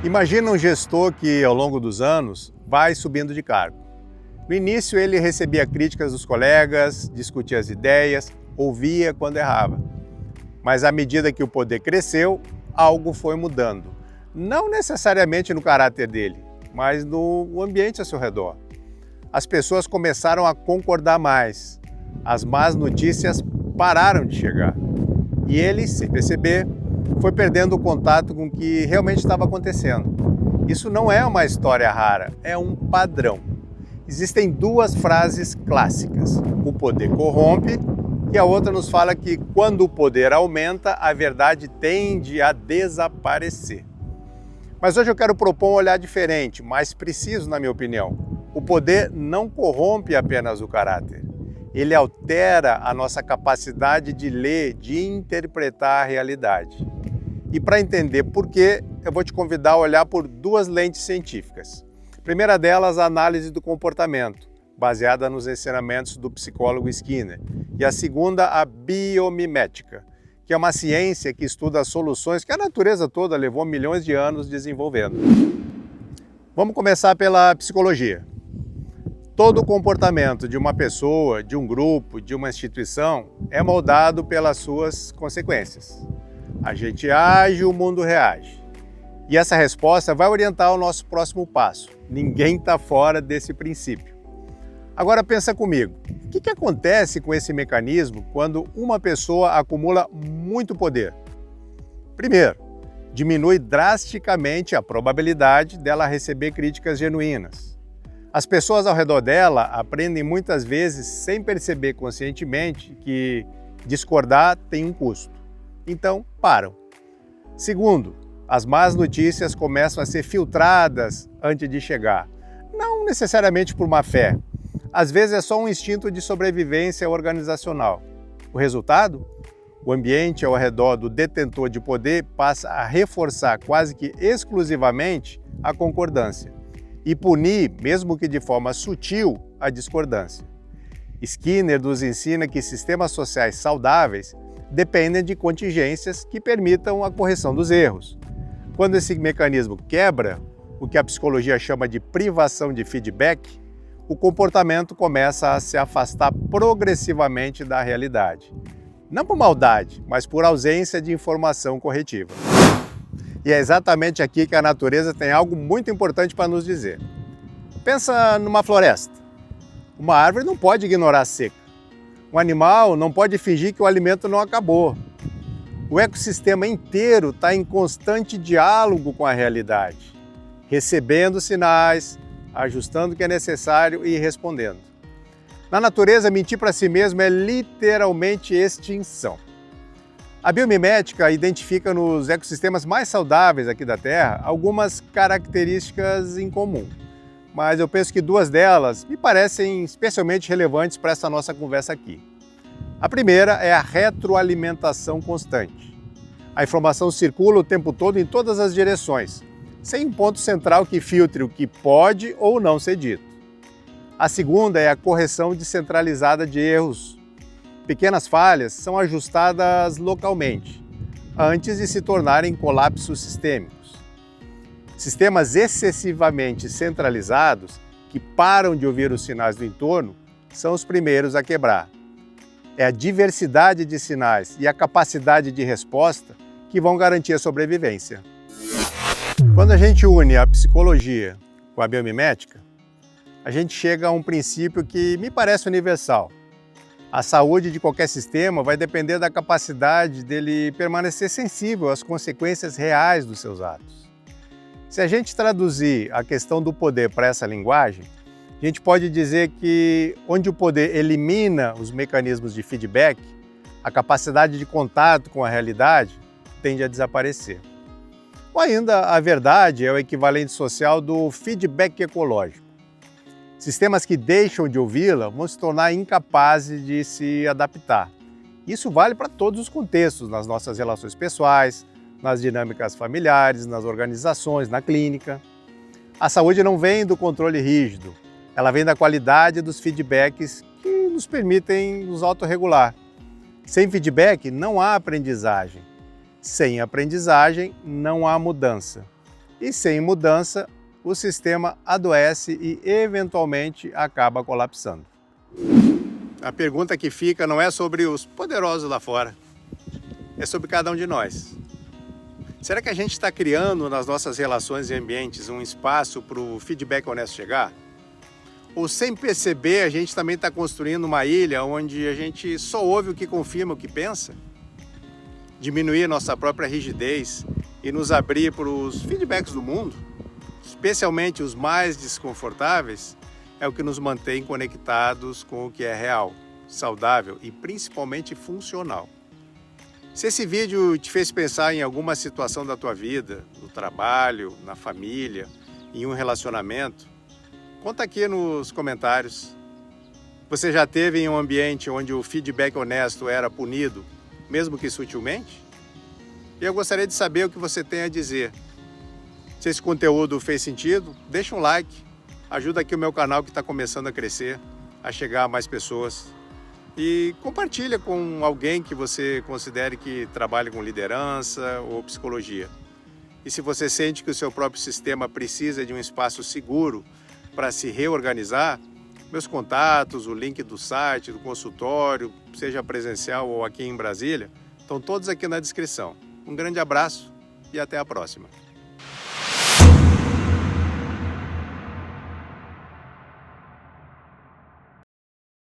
Imagina um gestor que, ao longo dos anos, vai subindo de cargo. No início, ele recebia críticas dos colegas, discutia as ideias, ouvia quando errava. Mas à medida que o poder cresceu, algo foi mudando. Não necessariamente no caráter dele, mas no ambiente ao seu redor. As pessoas começaram a concordar mais. As más notícias pararam de chegar. E ele, sem perceber, foi perdendo o contato com o que realmente estava acontecendo. Isso não é uma história rara, é um padrão. Existem duas frases clássicas: o poder corrompe, e a outra nos fala que quando o poder aumenta, a verdade tende a desaparecer. Mas hoje eu quero propor um olhar diferente, mais preciso na minha opinião. O poder não corrompe apenas o caráter. Ele altera a nossa capacidade de ler, de interpretar a realidade. E para entender por quê, eu vou te convidar a olhar por duas lentes científicas. A primeira delas, a análise do comportamento, baseada nos ensinamentos do psicólogo Skinner. E a segunda, a biomimética, que é uma ciência que estuda as soluções que a natureza toda levou milhões de anos desenvolvendo. Vamos começar pela psicologia. Todo o comportamento de uma pessoa, de um grupo, de uma instituição é moldado pelas suas consequências. A gente age, o mundo reage. E essa resposta vai orientar o nosso próximo passo. Ninguém está fora desse princípio. Agora pensa comigo, o que acontece com esse mecanismo quando uma pessoa acumula muito poder? Primeiro, diminui drasticamente a probabilidade dela receber críticas genuínas. As pessoas ao redor dela aprendem muitas vezes, sem perceber conscientemente, que discordar tem um custo. Então, param. Segundo, as más notícias começam a ser filtradas antes de chegar. Não necessariamente por má fé. Às vezes é só um instinto de sobrevivência organizacional. O resultado? O ambiente ao redor do detentor de poder passa a reforçar quase que exclusivamente a concordância e punir, mesmo que de forma sutil, a discordância. Skinner nos ensina que sistemas sociais saudáveis dependem de contingências que permitam a correção dos erros. Quando esse mecanismo quebra, o que a psicologia chama de privação de feedback, o comportamento começa a se afastar progressivamente da realidade. Não por maldade, mas por ausência de informação corretiva. E é exatamente aqui que a natureza tem algo muito importante para nos dizer. Pensa numa floresta. Uma árvore não pode ignorar a seca. Um animal não pode fingir que o alimento não acabou. O ecossistema inteiro está em constante diálogo com a realidade, recebendo sinais, ajustando o que é necessário e respondendo. Na natureza, mentir para si mesmo é literalmente extinção. A biomimética identifica nos ecossistemas mais saudáveis aqui da Terra algumas características em comum, mas eu penso que duas delas me parecem especialmente relevantes para essa nossa conversa aqui. A primeira é a retroalimentação constante. A informação circula o tempo todo em todas as direções, sem um ponto central que filtre o que pode ou não ser dito. A segunda é a correção descentralizada de erros. Pequenas falhas são ajustadas localmente, antes de se tornarem colapsos sistêmicos. Sistemas excessivamente centralizados, que param de ouvir os sinais do entorno, são os primeiros a quebrar. É a diversidade de sinais e a capacidade de resposta que vão garantir a sobrevivência. Quando a gente une a psicologia com a biomimética, a gente chega a um princípio que me parece universal. A saúde de qualquer sistema vai depender da capacidade dele permanecer sensível às consequências reais dos seus atos. Se a gente traduzir a questão do poder para essa linguagem, a gente pode dizer que onde o poder elimina os mecanismos de feedback, a capacidade de contato com a realidade tende a desaparecer. Ou ainda, a verdade é o equivalente social do feedback ecológico. Sistemas que deixam de ouvi-la vão se tornar incapazes de se adaptar. Isso vale para todos os contextos, nas nossas relações pessoais, nas dinâmicas familiares, nas organizações, na clínica. A saúde não vem do controle rígido, ela vem da qualidade dos feedbacks que nos permitem nos autorregular. Sem feedback não há aprendizagem. Sem aprendizagem não há mudança. E sem mudança, o sistema adoece e eventualmente acaba colapsando. A pergunta que fica não é sobre os poderosos lá fora, é sobre cada um de nós. Será que a gente está criando nas nossas relações e ambientes um espaço para o feedback honesto chegar? Ou sem perceber, a gente também está construindo uma ilha onde a gente só ouve o que confirma o que pensa? Diminuir nossa própria rigidez e nos abrir para os feedbacks do mundo, especialmente os mais desconfortáveis, é o que nos mantém conectados com o que é real, saudável e principalmente funcional. Se esse vídeo te fez pensar em alguma situação da tua vida, no trabalho, na família, em um relacionamento, conta aqui nos comentários. Você já esteve em um ambiente onde o feedback honesto era punido, mesmo que sutilmente? E eu gostaria de saber o que você tem a dizer. Se esse conteúdo fez sentido, deixa um like. Ajuda aqui o meu canal que está começando a crescer, a chegar a mais pessoas. E compartilha com alguém que você considere que trabalhe com liderança ou psicologia. E se você sente que o seu próprio sistema precisa de um espaço seguro para se reorganizar, meus contatos, o link do site, do consultório, seja presencial ou aqui em Brasília, estão todos aqui na descrição. Um grande abraço e até a próxima.